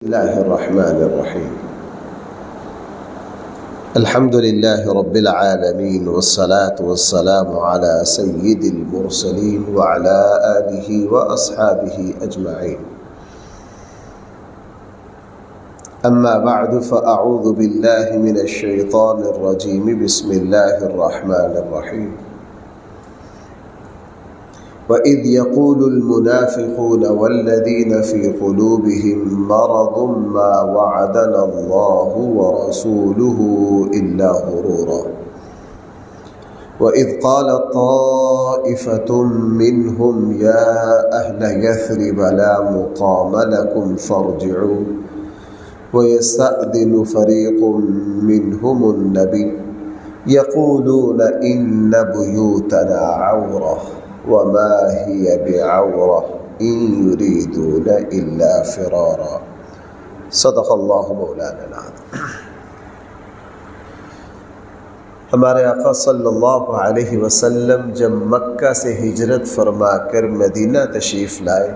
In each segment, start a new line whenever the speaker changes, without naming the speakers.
الله الرحمن الرحيم. الحمد لله رب العالمين، والصلاة والسلام على سيد المرسلين وعلى آله وأصحابه أجمعين. أما بعد، فأعوذ بالله من الشيطان الرجيم. بسم الله الرحمن الرحيم. وَإِذْ يَقُولُ الْمُنَافِقُونَ وَالَّذِينَ فِي قُلُوبِهِمْ مَرَضٌ مَّا وَعَدَنَا اللَّهُ وَرَسُولُهُ إِلَّا غُرُورًا. وَإِذْ قَالَتْ طَائِفَةٌ مِّنْهُمْ يَا أَهْلَ يَثْرِبَ لَا مُقَامَ لَكُمْ فَارْجِعُوا وَيَسْتَأْذِنُ فَرِيقٌ مِّنْهُمُ النَّبِيَّ يَقُولُونَ إِنَّ بُيُوتَنَا عَوْرَةٌ وما هي بعورة إن يريدون إلا فرارا. صدق اللہ مولانا العظیم. ہمارے آقا صلی اللہ علیہ وسلم جب مکہ سے ہجرت فرما کر مدینہ تشریف لائے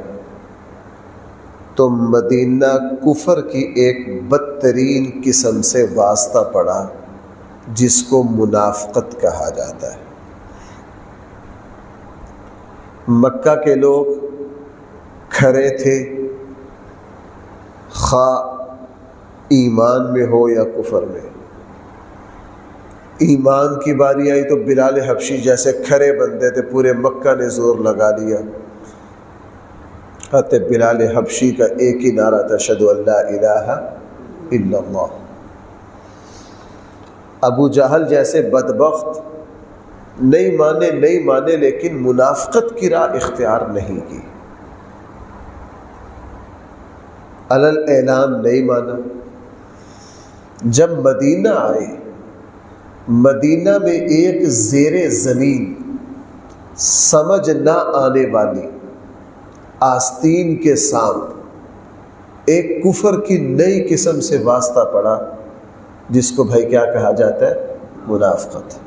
تو مدینہ کفر کی ایک بدترین قسم سے واسطہ پڑا جس کو منافقت کہا جاتا ہے. مکہ کے لوگ کھڑے تھے، خواہ ایمان میں ہو یا کفر میں. ایمان کی باری آئی تو بلال حبشی جیسے کھڑے بندے تھے، پورے مکہ نے زور لگا لیا. حضرت بلال حبشی کا ایک ہی نعرہ تھا، اشہدو ان لا الہ الا اللہ. ابو جہل جیسے بدبخت نہیں مانے لیکن منافقت کی راہ اختیار نہیں کی، علل اعلان نہیں مانا. جب مدینہ آئے، مدینہ میں ایک زیر زمین سمجھ نہ آنے والی آستین کے سانپ ایک کفر کی نئی قسم سے واسطہ پڑا جس کو بھائی کیا کہا جاتا ہے؟ منافقت.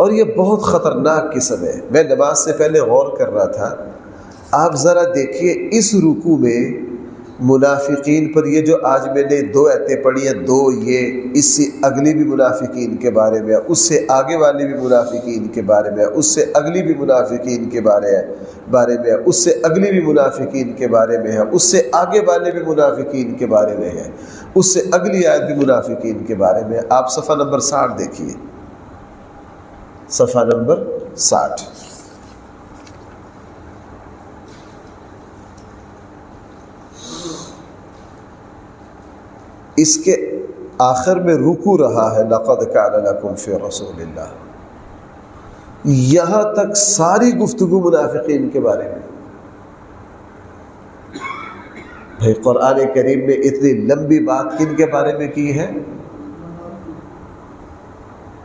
اور یہ بہت خطرناک قسم ہے. میں نماز سے پہلے غور کر رہا تھا، آپ ذرا دیکھیے اس رکوع میں منافقین پر یہ جو آج میں نے دو آیتیں پڑھی ہیں، دو یہ، اس سے اگلی بھی منافقین کے بارے میں ہے، اس سے آگے والی بھی منافقین کے بارے میں ہے، اس سے اگلی بھی منافقین کے بارے میں ہے، اس سے اگلی بھی منافقین کے بارے میں ہے، اس سے آگے والے بھی منافقین کے بارے میں ہے، اس سے اگلی آیت بھی منافقین کے بارے میں ہے. آپ صفحہ نمبر 60 دیکھیے، صفحہ نمبر 60. اس کے آخر میں رکو رہا ہے لَقَدْ كَانَ لَكُمْ فِي رَسُولِ اللَّهِ. یہاں تک ساری گفتگو منافقین کے بارے میں. بھائی قرآن کریم میں اتنی لمبی بات کن کے بارے میں کی ہے؟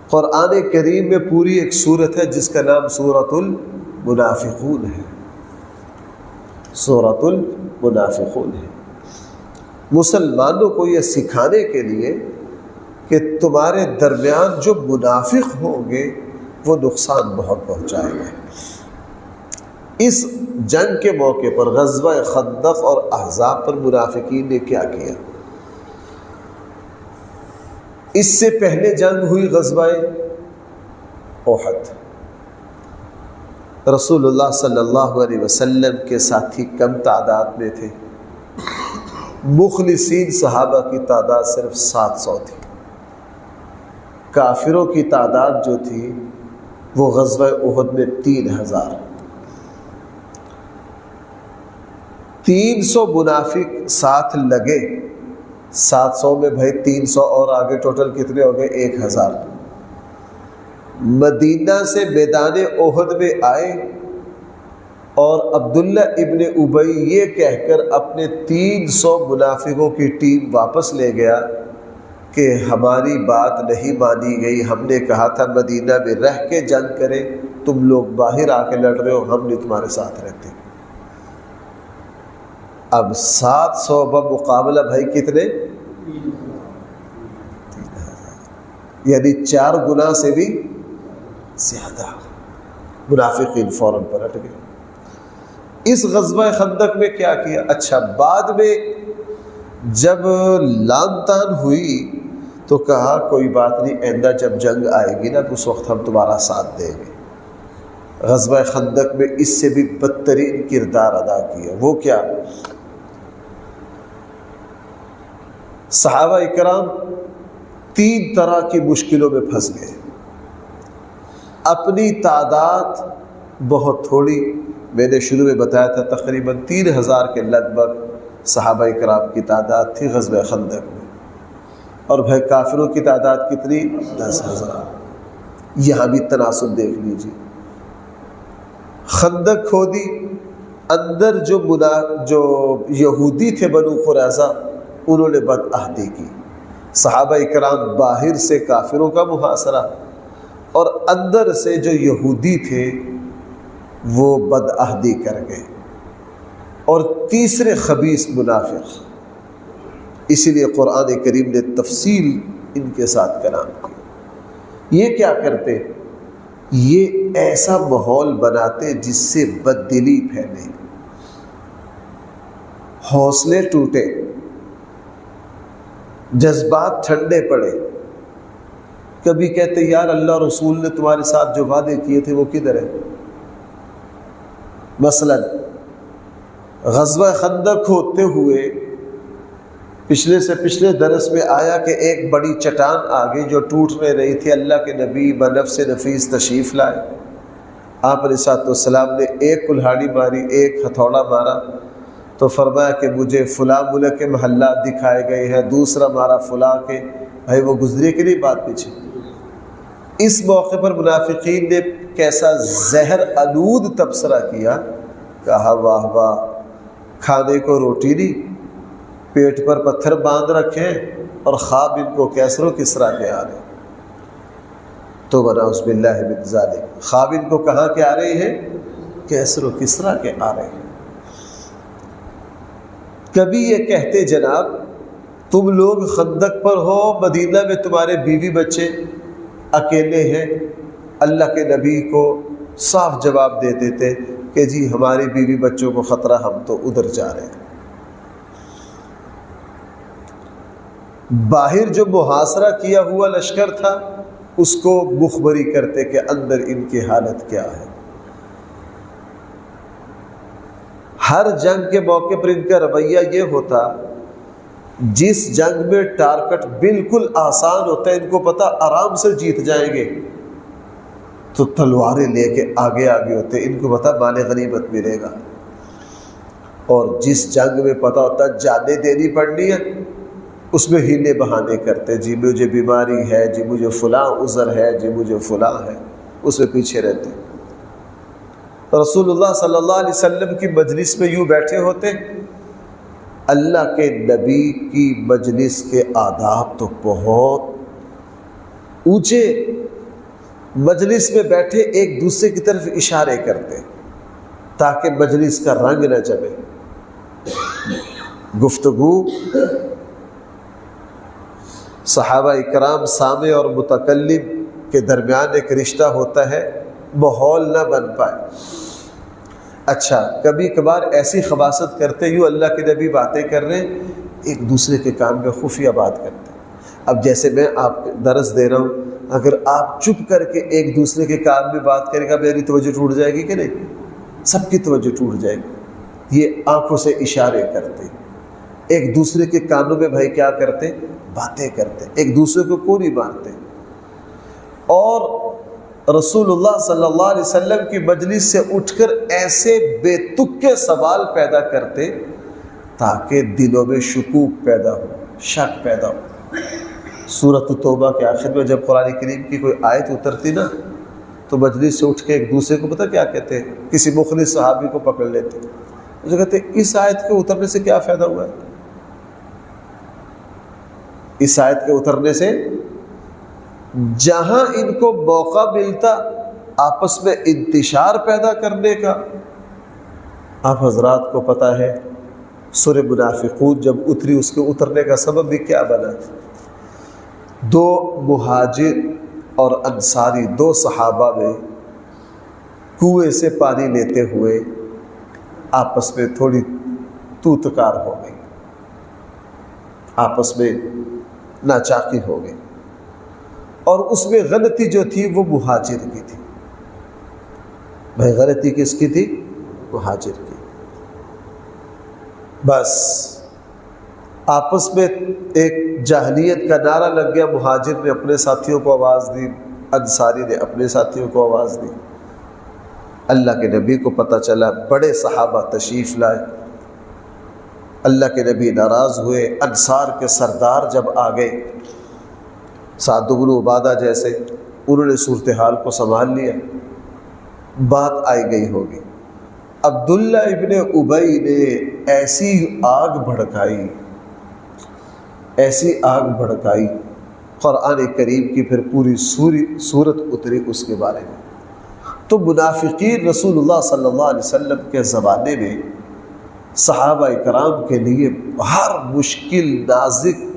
قرآن کریم میں پوری ایک سورت ہے جس کا نام سورۃ المنافقون ہے. سورۃ المنافقون ہے. مسلمانوں کو یہ سکھانے کے لیے کہ تمہارے درمیان جو منافق ہوں گے وہ نقصان بہت پہنچائیں گے. اس جنگ کے موقع پر غزوہ خندق اور احزاب پر منافقین نے کیا کیا؟ اس سے پہلے جنگ ہوئی غزوہ احد. رسول اللہ صلی اللہ علیہ وسلم کے ساتھی کم تعداد میں تھے، مخلصین صحابہ کی تعداد صرف 700 تھی. کافروں کی تعداد جو تھی وہ غزوہ احد میں 3000. 300 منافق ساتھ لگے، 700 میں بھائی 300 اور آگے ٹوٹل کتنے ہو گئے؟ 1000. مدینہ سے میدان احد میں آئے اور عبداللہ ابن ابی یہ کہہ کر اپنے 300 منافقوں کی ٹیم واپس لے گیا کہ ہماری بات نہیں مانی گئی، ہم نے کہا تھا مدینہ میں رہ کے جنگ کریں، تم لوگ باہر آ کے لڑ رہے ہو، ہم نہیں تمہارے ساتھ رہتے. اب 700 بمقابلہ بھائی کتنے؟ 3000، یعنی 4 گنا سے بھی زیادہ. منافقین فوراً پلٹ گئے. اس غزوہ خندق میں کیا کیا؟ اچھا بعد میں جب لان تان ہوئی تو کہا کوئی بات نہیں، آئندہ جب جنگ آئے گی نا تو اس وقت ہم تمہارا ساتھ دیں گے۔ غزوہ خندق میں اس سے بھی بدترین کردار ادا کیا۔ وہ کیا؟ صحابہ اکرام 3 طرح کی مشکلوں میں پھنس گئے۔ اپنی تعداد بہت تھوڑی، میں نے شروع میں بتایا تھا تقریباً 3000 کے لگ بھگ صحابہ اکرام کی تعداد تھی غزوہ خندق میں، اور بھائی کافروں کی تعداد کتنی؟ 10,000۔ یہاں بھی تناسب دیکھ لیجیے۔ خندق کھودی، اندر جو یہودی تھے بنو قریظہ انہوں نے بد عہدی کی، صحابہ اکرام باہر سے کافروں کا محاصرہ، اور اندر سے جو یہودی تھے وہ بد عہدی کر گئے، اور تیسرے خبیث منافق۔ اسی لیے قرآن کریم نے تفصیل ان کے ساتھ کلام کیا۔ یہ کیا کرتے؟ یہ ایسا ماحول بناتے جس سے بددلی پھیلے، حوصلے ٹوٹے، جذبات ٹھنڈے پڑے۔ کبھی کہتے یار اللہ رسول نے تمہارے ساتھ جو وعدے کیے تھے وہ کدھر ہے؟ مثلا غزوہ خندق ہوتے ہوئے پچھلے سے پچھلے درس میں آیا کہ ایک بڑی چٹان آ گئی جو ٹوٹنے رہی تھی، اللہ کے نبی بنفس نفیس تشریف لائے، آپ علیہ السلام نے ایک کلہاڑی ماری، ایک ہتھوڑا مارا تو فرمایا کہ مجھے فلاں ملک کے محلات دکھائے گئے ہیں، دوسرا مارا فلاں کے، بھائی وہ گزرے کہ نہیں بات پیچھے۔ اس موقع پر منافقین نے کیسا زہر آلود تبصرہ کیا، کہا واہ واہ، کھانے کو روٹی نہیں، پیٹ پر پتھر باندھ رکھے اور خواب ان کو کیسر و کسرا کے آ رہے۔ تو نعوذ باللہ من ذالک، خواب ان کو کہاں کے آ رہے ہیں؟ کیسر و کسرا کے آ رہے ہیں۔ کبھی یہ کہتے جناب تم لوگ خندق پر ہو، مدینہ میں تمہارے بیوی بچے اکیلے ہیں، اللہ کے نبی کو صاف جواب دے دیتے کہ جی ہماری بیوی بچوں کو خطرہ، ہم تو ادھر جا رہے ہیں۔ باہر جو محاصرہ کیا ہوا لشکر تھا اس کو مخبری کرتے کہ اندر ان کی حالت کیا ہے۔ ہر جنگ کے موقع پر ان کا رویہ یہ ہوتا، جس جنگ میں ٹارگٹ بالکل آسان ہوتا ہے، ان کو پتہ آرام سے جیت جائیں گے، تو تلواریں لے کے آگے آگے ہوتے، ان کو پتہ مال غنیمت ملے گا۔ اور جس جنگ میں پتہ ہوتا جانیں دینی پڑنی ہے، اس میں ہیلے بہانے کرتے، جی مجھے بیماری ہے، جی مجھے فلاں عذر ہے، جی مجھے فلاں ہے، اس میں پیچھے رہتے۔ رسول اللہ صلی اللہ علیہ وسلم کی مجلس میں یوں بیٹھے ہوتے، اللہ کے نبی کی مجلس کے آداب تو بہت اونچے، مجلس میں بیٹھے ایک دوسرے کی طرف اشارے کرتے تاکہ مجلس کا رنگ نہ جمے۔ گفتگو صحابہ اکرام سامع اور متکلم کے درمیان ایک رشتہ ہوتا ہے، ماحول نہ بن پائے۔ اچھا کبھی کبھار ایسی خباثت کرتے، یوں اللہ کے نبی باتیں کر رہے ہیں، ایک دوسرے کے کام میں خفیہ بات کرتے۔ اب جیسے میں آپ درس دے رہا ہوں، اگر آپ چپ کر کے ایک دوسرے کے کام میں بات کرے گا، میری توجہ ٹوٹ جائے گی کہ نہیں؟ سب کی توجہ ٹوٹ جائے گی۔ یہ آنکھوں سے اشارے کرتے، ایک دوسرے کے کانوں میں بھائی کیا کرتے؟ باتیں کرتے، ایک دوسرے کو کوری مارتے۔ اور رسول اللہ صلی اللہ علیہ وسلم کی مجلس سے اٹھ کر ایسے بے تکے سوال پیدا کرتے تاکہ دلوں میں شکوک پیدا ہو، شک پیدا ہو۔ سورۃ توبہ کے آخر میں جب قرآن کریم کی کوئی آیت اترتی نا تو مجلس سے اٹھ کے ایک دوسرے کو پتہ کیا کہتے ہیں؟ کسی مخلص صحابی کو پکڑ لیتے، جو کہتے ہیں اس آیت کے اترنے سے کیا فائدہ ہوا ہے؟ اس آیت کے اترنے سے جہاں ان کو موقع ملتا آپس میں انتشار پیدا کرنے کا۔ آپ حضرات کو پتہ ہے سورہ منافقون جب اتری، اس کے اترنے کا سبب بھی کیا بنا؟ 2 مہاجر اور انصاری، 2 صحابہ میں کنویں سے پانی لیتے ہوئے آپس میں تھوڑی تو تکار ہو گئی، آپس میں ناچاقی ہو گئی، اور اس میں غلطی جو تھی وہ مہاجر کی تھی۔ بھائی غلطی کس کی تھی؟ مہاجر کی۔ بس آپس میں ایک جاہلیت کا نعرہ لگ گیا، مہاجر نے اپنے ساتھیوں کو آواز دی، انصاری نے اپنے ساتھیوں کو آواز دی۔ اللہ کے نبی کو پتہ چلا، بڑے صحابہ تشریف لائے، اللہ کے نبی ناراض ہوئے۔ انصار کے سردار جب آ گئے، سعد بن عبادہ جیسے، انہوں نے صورتحال کو سنبھال لیا، بات آئی گئی ہوگی۔ عبداللہ ابن ابی نے ایسی آگ بھڑکائی، ایسی آگ بھڑکائی، قرآن کریم کی پھر پوری سورت اتری اس کے بارے میں۔ تو منافقین رسول اللہ صلی اللہ علیہ وسلم کے زمانے میں صحابہ کرام کے لیے ہر مشکل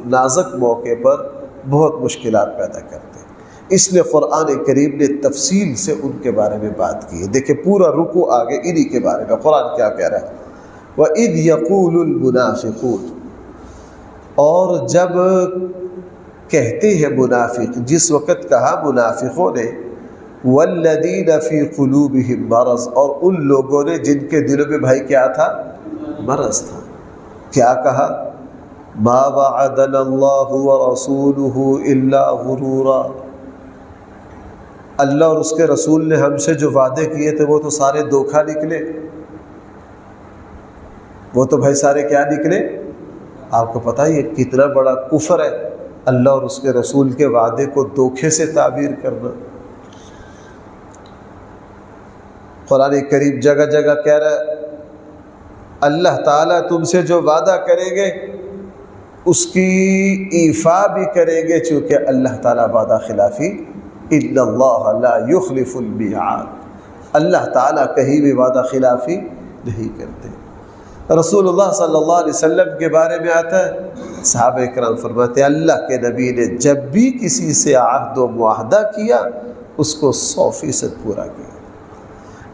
نازک موقع پر بہت مشکلات پیدا کرتے ہیں، اس لیے قرآن کریم نے تفصیل سے ان کے بارے میں بات کی ہے۔ دیکھیں پورا رکوع آگے انہی کے بارے میں قرآن کیا کہہ رہا ہے، وَإِذْ يَقُولُ الْمُنَافِقُونَ، اور جب کہتے ہیں منافق، جس وقت کہا منافقوں نے، وَالَّذِينَ فِي قُلُوبِهِمْ مَرَضٌ، اور ان لوگوں نے جن کے دلوں میں بھائی کیا تھا؟ مرض تھا۔ کیا کہا؟ مَا وَعَدَنَا اللَّهُ وَرَسُولُهُ إِلَّا غُرُورًا، اللہ اور اس کے رسول نے ہم سے جو وعدے کیے تھے وہ تو سارے دھوکہ نکلے، وہ تو بھائی سارے کیا نکلے؟ آپ کو پتہ ہے یہ کتنا بڑا کفر ہے، اللہ اور اس کے رسول کے وعدے کو دھوکے سے تعبیر کرنا۔ قرآن کریم جگہ جگہ کہہ رہا ہے اللہ تعالیٰ تم سے جو وعدہ کریں گے اس کی ایفا بھی کریں گے، چونکہ اللہ تعالیٰ وعدہ خلافی اِنَّ اللَّهَ لَا يُخْلِفُ الْمِيعَادَ، اللہ تعالیٰ کہیں بھی وعدہ خلافی نہیں کرتے۔ رسول اللہ صلی اللہ علیہ وسلم کے بارے میں آتا ہے، صحابہ کرام فرماتے ہیں اللہ کے نبی نے جب بھی کسی سے عہد و معاہدہ کیا اس کو 100% پورا کیا۔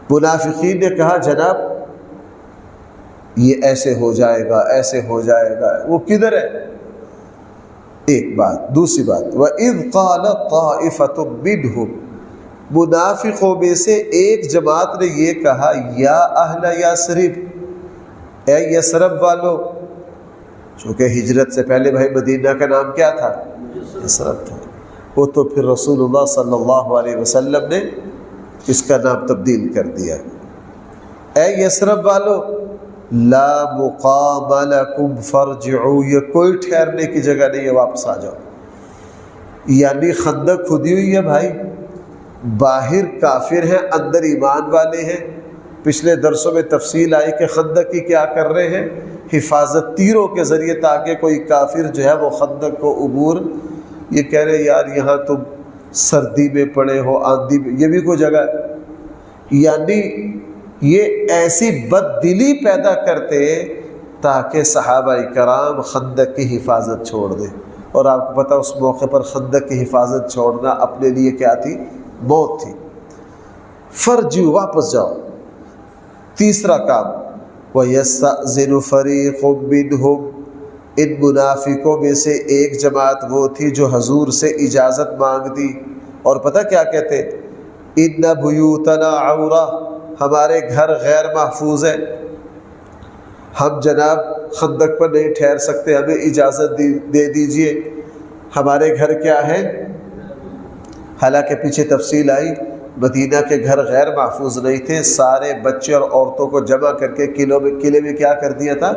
منافقین نے کہا جناب یہ ایسے ہو جائے گا، ایسے ہو جائے گا، وہ کدھر ہے؟ ایک بات۔ دوسری بات، وَإِذْ قَالَ طَائِفَةٌ مِّنْهُمْ، منافقوں میں سے ایک جماعت نے یہ کہا، یا اہل یثرب، اے یثرب والو، چونکہ ہجرت سے پہلے بھائی مدینہ کا نام کیا تھا؟ یثرب تھا، وہ تو پھر رسول اللہ صلی اللہ علیہ وسلم نے اس کا نام تبدیل کر دیا۔ اے یثرب والو، لا مقام لکم فرجعوا، یہ کوئی ٹھہرنے کی جگہ نہیں ہے، واپس آ جاؤ۔ یعنی خندق کھدی ہوئی ہے بھائی، باہر کافر ہیں اندر ایمان والے ہیں۔ پچھلے درسوں میں تفصیل آئی کہ خندق کی کیا کر رہے ہیں؟ حفاظت تیروں کے ذریعے، تاکہ کوئی کافر جو ہے وہ خندق کو عبور، یہ کہہ رہے یار یہاں تم سردی میں پڑے ہو، آندھی میں، یہ بھی کوئی جگہ ہے؟ یعنی یہ ایسی بد دلی پیدا کرتے تاکہ صحابہ کرام خندق کی حفاظت چھوڑ دیں، اور آپ کو پتہ اس موقع پر خندق کی حفاظت چھوڑنا اپنے لیے کیا تھی؟ موت تھی۔ فرجو، واپس جاؤ۔ تیسرا کام، وَيَسْتَأْذِنُ فَرِيقٌ مِّنْهُمْ، ان منافقوں میں سے ایک جماعت وہ تھی جو حضور سے اجازت مانگتی، اور پتہ کیا کہتے؟ اِنَّ بُيُوتَنَا عَوْرَةٌ، ہمارے گھر غیر محفوظ ہے، ہم جناب خندق پر نہیں ٹھہر سکتے، ہمیں اجازت دے دیجئے، ہمارے گھر کیا ہے؟ حالانکہ پیچھے تفصیل آئی مدینہ کے گھر غیر محفوظ نہیں تھے، سارے بچے اور عورتوں کو جمع کر کے قلعے میں کیا کر دیا تھا؟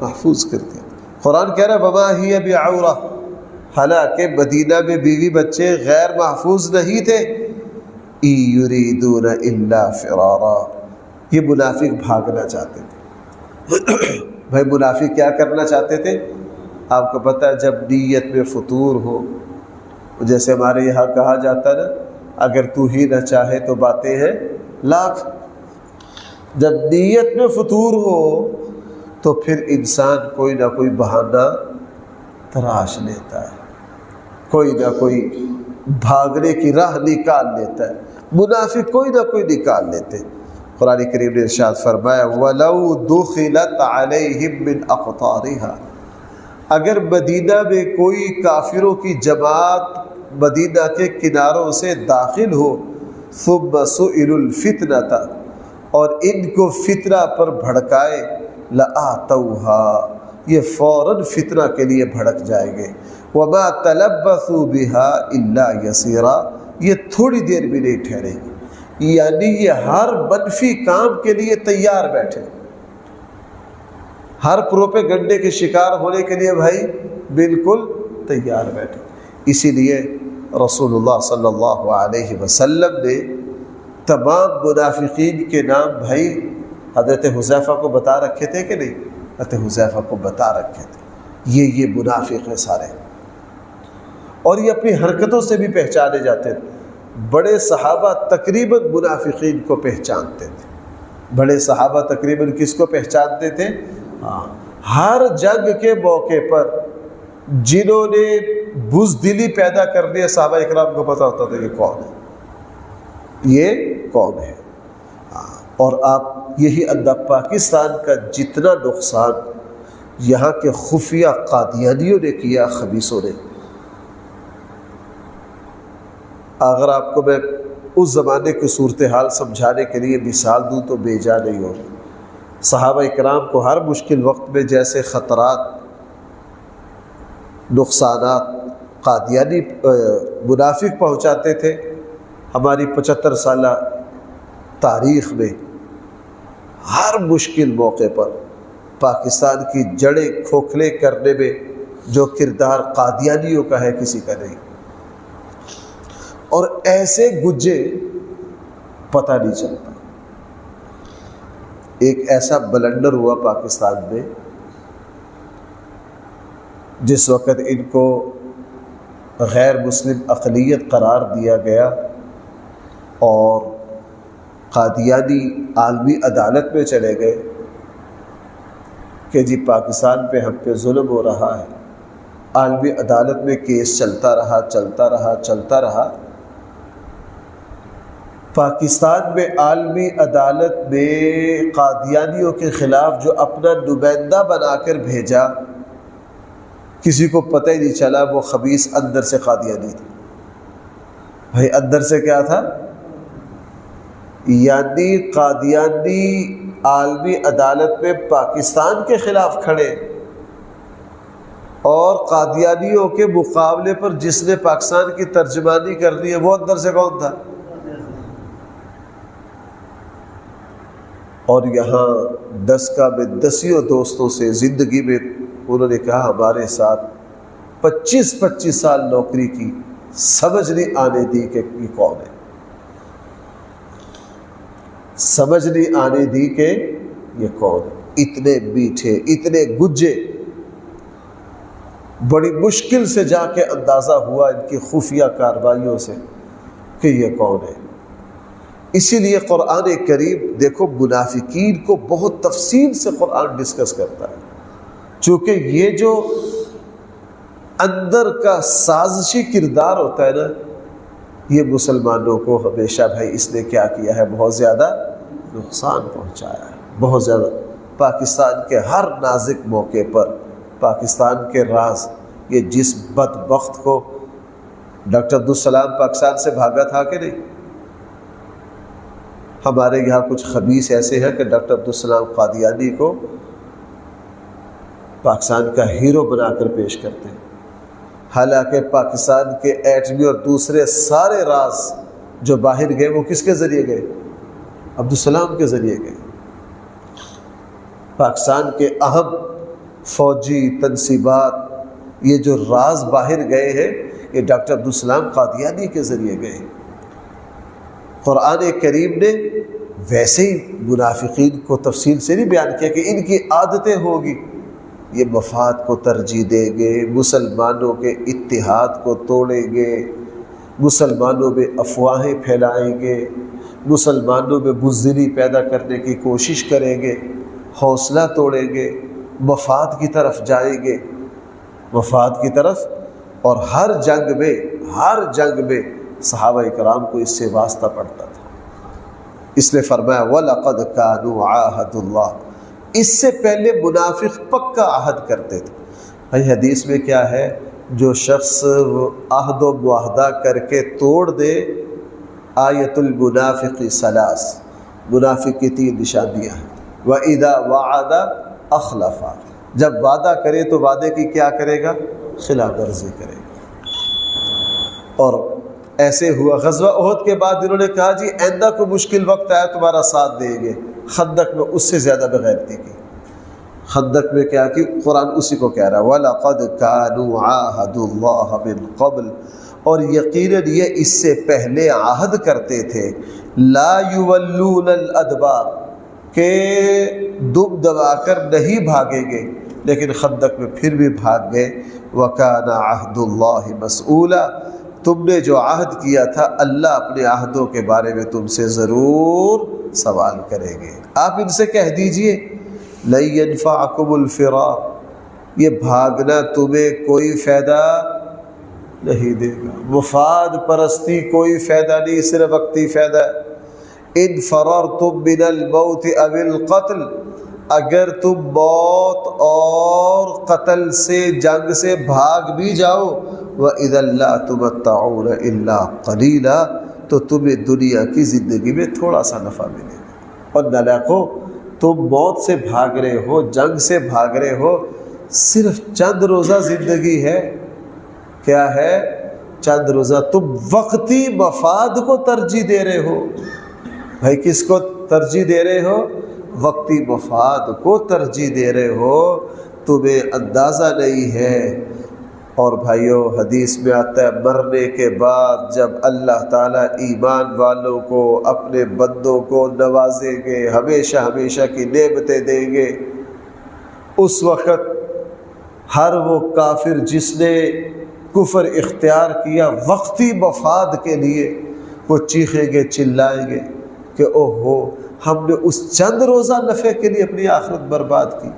محفوظ کر دیا۔ قرآن کہہ رہا وَمَا هِيَ بِعَوْرَةٍ، حالانکہ مدینہ میں بیوی بچے غیر محفوظ نہیں تھے۔ إِن يُرِيدُونَ إِلَّا فِرَارًا، یہ منافق بھاگنا چاہتے تھے۔ بھائی منافق کیا کرنا چاہتے تھے؟ آپ کو پتہ ہے جب نیت میں فطور ہو، جیسے ہمارے یہاں کہا جاتا ہے نا، اگر تو ہی نہ چاہے تو باتیں ہیں لاکھ۔ جب نیت میں فطور ہو تو پھر انسان کوئی نہ کوئی بہانہ تراش لیتا ہے، کوئی نہ کوئی بھاگنے کی راہ نکال لیتا ہے۔ منافق کوئی نہ کوئی نکال لیتے۔ قرآن کریم نے ارشاد فرمایا وَلَوْ دُخِلَتْ عَلَيْهِمْ مِنْ أَقْطَارِهَا، اگر مدینہ میں کوئی کافروں کی جماعت مدینہ کے کناروں سے داخل ہو، ثُمَّ سُئِلُوا الْفِتْنَةَ، اور ان کو فتنہ پر بھڑکائے، لَآتَوْهَا، یہ فوراً فتنہ کے لیے بھڑک جائیں گے، وَمَا تَلَبَّثُوا بِهَا إِلَّا يَسِيرًا، یہ تھوڑی دیر بھی نہیں ٹھہرے گی، یعنی یہ ہر منفی کام کے لیے تیار بیٹھے، ہر پروپیگنڈے کے شکار ہونے کے لیے بھائی بالکل تیار بیٹھے۔ اسی لیے رسول اللہ صلی اللہ علیہ وسلم نے تمام منافقین کے نام بھائی حضرت حذیفہ کو بتا رکھے تھے کہ نہیں؟ حضرت حذیفہ کو بتا رکھے تھے، یہ منافق ہیں سارے، اور یہ اپنی حرکتوں سے بھی پہچانے جاتے تھے۔ بڑے صحابہ تقریباً منافقین کو پہچانتے تھے، بڑے صحابہ تقریباً کس کو پہچانتے تھے؟ ہر جنگ کے موقع پر جنہوں نے بزدلی پیدا کرنی ہے صحابہ اکرام کو پتہ ہوتا تھا کہ کون ہے، یہ کون ہے۔ اور آپ یہی اندر پاکستان کا جتنا نقصان یہاں کے خفیہ قادیانیوں نے کیا، خبیثوں نے، اگر آپ کو میں اس زمانے کی صورتحال سمجھانے کے لیے مثال دوں تو بے جا نہیں ہوگی۔ صحابہ اکرام کو ہر مشکل وقت میں جیسے خطرات، نقصانات قادیانی منافق پہنچاتے تھے، ہماری 75 سالہ تاریخ میں ہر مشکل موقع پر پاکستان کی جڑیں کھوکھلے کرنے میں جو کردار قادیانیوں کا ہے کسی کا نہیں، اور ایسے گجے پتہ نہیں چلتا۔ ایک ایسا بلنڈر ہوا پاکستان میں جس وقت ان کو غیر مسلم اقلیت قرار دیا گیا اور قادیانی عالمی عدالت میں چلے گئے کہ جی پاکستان پہ ہم پہ ظلم ہو رہا ہے۔ عالمی عدالت میں کیس چلتا رہا۔ پاکستان میں عالمی عدالت میں قادیانیوں کے خلاف جو اپنا نمائندہ بنا کر بھیجا، کسی کو پتہ ہی نہیں چلا وہ خبیث اندر سے قادیانی تھا۔ بھائی اندر سے کیا تھا؟ یعنی قادیانی عالمی عدالت میں پاکستان کے خلاف کھڑے، اور قادیانیوں کے مقابلے پر جس نے پاکستان کی ترجمانی کرنی ہے وہ اندر سے کون تھا؟ اور یہاں 10 کا میں 10 دوستوں سے زندگی میں انہوں نے کہا ہمارے ساتھ 25 سال نوکری کی، سمجھ نہیں آنے دی کہ یہ کون ہے، سمجھ نہیں آنے دی کہ یہ کون ہے۔ اتنے میٹھے، اتنے گجے، بڑی مشکل سے جا کے اندازہ ہوا ان کی خفیہ کارروائیوں سے کہ یہ کون ہے۔ اسی لیے قرآن کریم دیکھو منافقین کو بہت تفصیل سے قرآن ڈسکس کرتا ہے، چونکہ یہ جو اندر کا سازشی کردار ہوتا ہے نا، یہ مسلمانوں کو ہمیشہ بھائی اس نے کیا کیا ہے، بہت زیادہ نقصان پہنچایا ہے، بہت زیادہ۔ پاکستان کے ہر نازک موقع پر پاکستان کے راز، یہ جس بدبخت کو ڈاکٹر عبدالسلام پاکستان سے بھاگا تھا کہ نہیں، ہمارے یہاں کچھ خبیث ایسے ہیں کہ ڈاکٹر عبدالسلام قادیانی کو پاکستان کا ہیرو بنا کر پیش کرتے ہیں، حالانکہ پاکستان کے ایٹمی اور دوسرے سارے راز جو باہر گئے وہ کس کے ذریعے گئے؟ عبدالسلام کے ذریعے گئے۔ پاکستان کے اہم فوجی تنصیبات، یہ جو راز باہر گئے ہیں، یہ ڈاکٹر عبدالسلام قادیانی کے ذریعے گئے۔ قرآن کریم نے ویسے ہی منافقین کو تفصیل سے نہیں بیان کیا کہ ان کی عادتیں ہوگی، یہ مفاد کو ترجیح دیں گے، مسلمانوں کے اتحاد کو توڑیں گے، مسلمانوں میں افواہیں پھیلائیں گے، مسلمانوں میں بزدلی پیدا کرنے کی کوشش کریں گے، حوصلہ توڑیں گے، مفاد کی طرف جائیں گے، مفاد کی طرف۔ اور ہر جنگ میں صحابہ کرام کو اس سے واسطہ پڑتا تھا۔ اس نے فرمایا وَلَقَدْ كَانُوا عَاهَدُ اللَّهِ، اس سے پہلے منافق پکا عہد کرتے تھے۔ بھائی حدیث میں کیا ہے، جو شخص عہد و معاہدہ کر کے توڑ دے، آیت المنافق ثلاث، منافق کی 3 نشانیاں ہیں۔ وَإِذَا وَعَدَ أَخْلَفَ، جب وعدہ کرے تو وعدے کی کیا کرے گا، خلاف ورزی کرے گا۔ اور ایسے ہوا غزوہ احد کے بعد انہوں نے کہا جی آئندہ کو مشکل وقت آیا تمہارا ساتھ دیں گے، خندق میں اس سے زیادہ بغیرتی کی۔ خندق میں کیا کی، قرآن اسی کو کہہ رہا ہے وَلَقَدْ كَانُوا عَاهَدُوا اللَّهَ مِن قَبْلُ، اور یقیناً یہ اس سے پہلے عہد کرتے تھے، لا يُوَلُّونَ الْأَدْبَارَ، کہ دم دبا کر نہیں بھاگیں گے، لیکن خندق میں پھر بھی بھاگ گئے۔ وَكَانَ عَهْدُ اللَّهِ مَسْئُولًا، تم نے جو عہد کیا تھا اللہ اپنے عہدوں کے بارے میں تم سے ضرور سوال کریں گے۔ آپ ان سے کہہ دیجئے لَن يَنفَعَكُمُ الْفِرَارُ، یہ بھاگنا تمہیں کوئی فائدہ نہیں دے گا، مفاد پرستی کوئی فائدہ نہیں، صرف وقتی فائدہ ہے۔ ان فررتم من الموت او القتل، اگر تم موت اور قتل سے، جنگ سے بھاگ بھی جاؤ، وَإِذًا لَّا تُمَتَّعُونَ إِلَّا قَلِيلًا، تو تمہیں دنیا کی زندگی میں تھوڑا سا نفع ملے گا۔ اور نالاقو، تم موت سے بھاگ رہے ہو، جنگ سے بھاگ رہے ہو، صرف چند روزہ زندگی ہے۔ کیا ہے؟ چند روزہ۔ تم وقتی مفاد کو ترجیح دے رہے ہو۔ بھائی کس کو ترجیح دے رہے ہو؟ وقتی مفاد کو ترجیح دے رہے ہو، تمہیں اندازہ نہیں ہے۔ اور بھائیو حدیث میں آتا ہے مرنے کے بعد جب اللہ تعالیٰ ایمان والوں کو، اپنے بندوں کو نوازیں گے، ہمیشہ ہمیشہ کی نعمتیں دیں گے، اس وقت ہر وہ کافر جس نے کفر اختیار کیا وقتی مفاد کے لیے، وہ چیخیں گے، چلائیں گے کہ اوہ ہو، ہم نے اس چند روزہ نفع کے لیے اپنی آخرت برباد کی،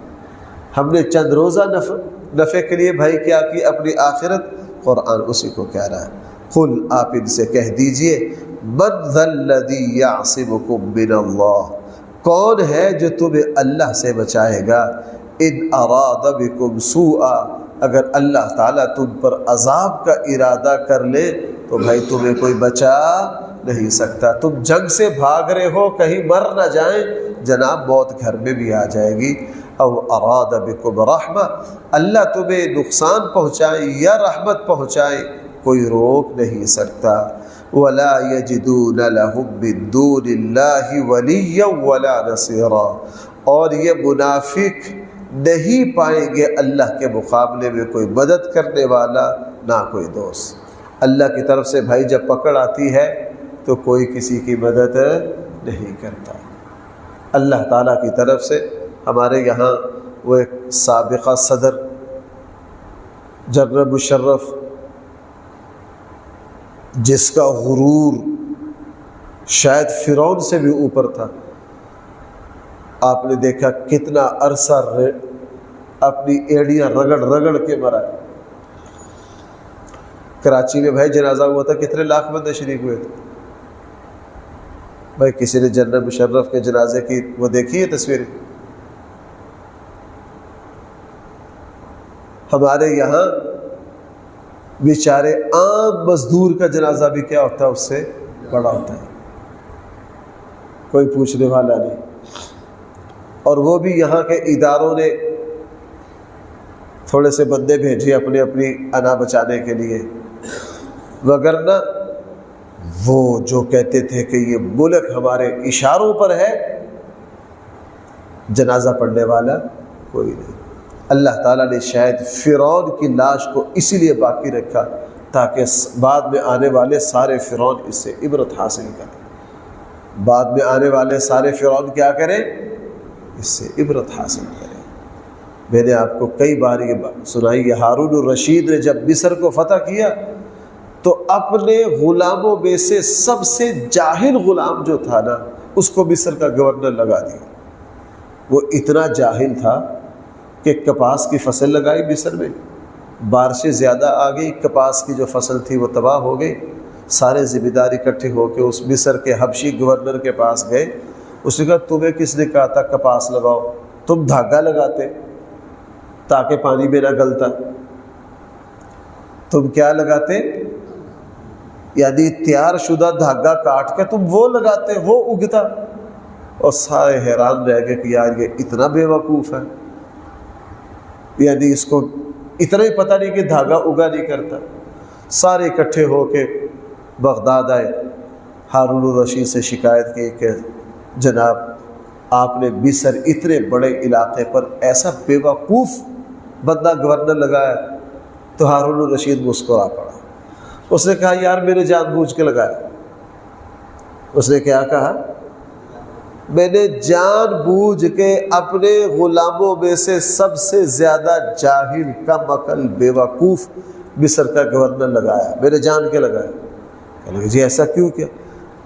ہم نے چند روزہ نفع کے لیے بھائی کیا کی، اپنی آخرت۔ قرآن اسی کو کہہ رہا ہے۔ قل، آپ ان سے کہہ دیجئے من ذا الذی یعصمکم من اللہ، کون ہے جو تمہیں اللہ سے بچائے گا، ان اراد بکم سوءا، اگر اللہ تعالیٰ تم پر عذاب کا ارادہ کر لے تو بھائی تمہیں کوئی بچا نہیں سکتا۔ تم جنگ سے بھاگ رہے ہو، کہیں مر نہ جائیں، جناب موت گھر میں بھی آ جائے گی۔ او اراد بکم رحمہ، اللہ تمہیں نقصان پہنچائے یا رحمت پہنچائے، کوئی روک نہیں سکتا۔ ولا یجدون لهم من دون اللہ ولیا ولا نصیرا، اور یہ منافق نہیں پائیں گے اللہ کے مقابلے میں کوئی مدد کرنے والا، نہ کوئی دوست۔ اللہ کی طرف سے بھائی جب پکڑ آتی ہے تو کوئی کسی کی مدد نہیں کرتا۔ اللہ تعالیٰ کی طرف سے ہمارے یہاں وہ ایک سابقہ صدر جنرل مشرف، جس کا غرور شاید فرعون سے بھی اوپر تھا، آپ نے دیکھا کتنا عرصہ اپنی ایڑیاں رگڑ رگڑ کے مرا۔ کراچی میں بھائی جنازہ ہوا تھا، کتنے لاکھ بندے شریک ہوئے تھے۔ بھائی کسی نے جنرل مشرف کے جنازے کی وہ دیکھی ہے تصویریں؟ ہمارے یہاں بیچارے عام مزدور کا جنازہ بھی کیا ہوتا ہے، اس سے بڑا ہوتا ہے، کوئی پوچھنے والا نہیں۔ اور وہ بھی یہاں کے اداروں نے تھوڑے سے بندے بھیجے اپنی انا بچانے کے لیے، وگرنہ وہ جو کہتے تھے کہ یہ ملک ہمارے اشاروں پر ہے، جنازہ پڑھنے والا کوئی نہیں۔ اللہ تعالیٰ نے شاید فرعون کی لاش کو اسی لیے باقی رکھا تاکہ بعد میں آنے والے سارے فرعون اس سے عبرت حاصل کریں، بعد میں آنے والے سارے فرعون کیا کریں، اس سے عبرت حاصل کریں۔ میں نے آپ کو کئی بار یہ سنائی ہے، ہارون الرشید نے جب مصر کو فتح کیا تو اپنے غلاموں میں سے سب سے جاہل غلام جو تھا نا، اس کو مصر کا گورنر لگا دیا۔ وہ اتنا جاہل تھا کہ کپاس کی فصل لگائی مصر میں، بارشیں زیادہ آ گئی، کپاس کی جو فصل تھی وہ تباہ ہو گئی، سارے ذمہ دار اکٹھے ہو کے اس مصر کے حبشی گورنر کے پاس گئے. اس نے کہا تمہیں کس نے کہا تھا کپاس لگاؤ؟ تم دھاگا لگاتے تاکہ پانی میں نہ گلتا. تم کیا لگاتے؟ یعنی تیار شدہ دھاگا کاٹ کے تم وہ لگاتے، وہ اگتا. اور سارے حیران رہ گئے کہ یار یہ اتنا بے وقوف ہے، یعنی اس کو اتنا ہی پتہ نہیں کہ دھاگا اگا نہیں کرتا. سارے اکٹھے ہو کے بغداد آئے، ہارون الرشید سے شکایت کی کہ جناب آپ نے مصر اتنے بڑے علاقے پر ایسا بے وقوف بندہ گورنر لگایا. تو ہارون الرشید مسکرا پڑا. اس نے کہا یار میں نے جان بوجھ کے لگایا. اس نے کیا کہا؟ میں نے جان بوجھ کے اپنے غلاموں میں سے سب سے زیادہ جاہل، کم عقل، بے وقوف مصر کا گورنر لگایا. میں نے جان کے لگایا. کہنے لگے جی ایسا کیوں کیا؟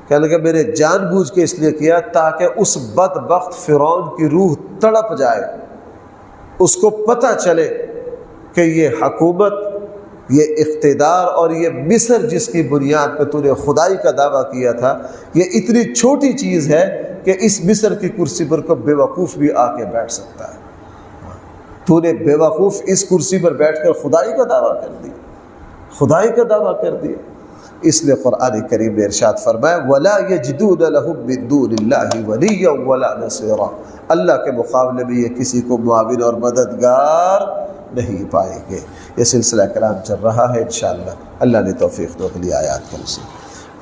کہنے لگے میں نے جان بوجھ کے اس لیے کیا تاکہ اس بدبخت فرعون کی روح تڑپ جائے، اس کو پتہ چلے کہ یہ حکومت، یہ اقتدار اور یہ مصر جس کی بنیاد پہ تو نے خدائی کا دعویٰ کیا تھا، یہ اتنی چھوٹی چیز ہے کہ اس مصر کی کرسی پر کو بے وقوف بھی آ کے بیٹھ سکتا ہے. تو نے بے وقوف اس کرسی پر بیٹھ کر خدائی کا دعویٰ کر دیا، خدائی کا دعویٰ کر دیا. اس لیے قرآن کریم نے ارشاد فرمایا وَلَا يَجِدُونَ لَهُم مِّن دُونِ اللَّهِ وَلِيًّا وَلَا نَصِيرًا. اللہ کے مقابلے میں یہ کسی کو معاون اور مددگار نہیں پائیں گے. یہ سلسلہ کلام چل رہا ہے انشاءاللہ. اللہ نے توفیق دو کے لیے آیات کا نصیب.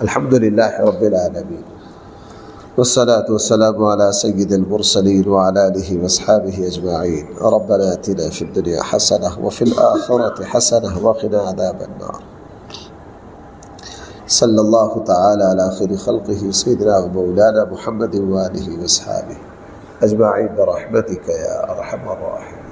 الحمدللہ رب العالمین والصلاة والسلام على سید المرسلین وعلى آلہ واصحابہ اجمعین. ربنا آتنا فی الدنیا حسنہ وفی الآخرۃ حسنہ وقنا عذاب النار. صلی اللہ تعالی علی خیر خلقہ سیدنا و مولانا محمد وآلہ واصحابہ اجمعین برحمتک یا ارحم الراحمین.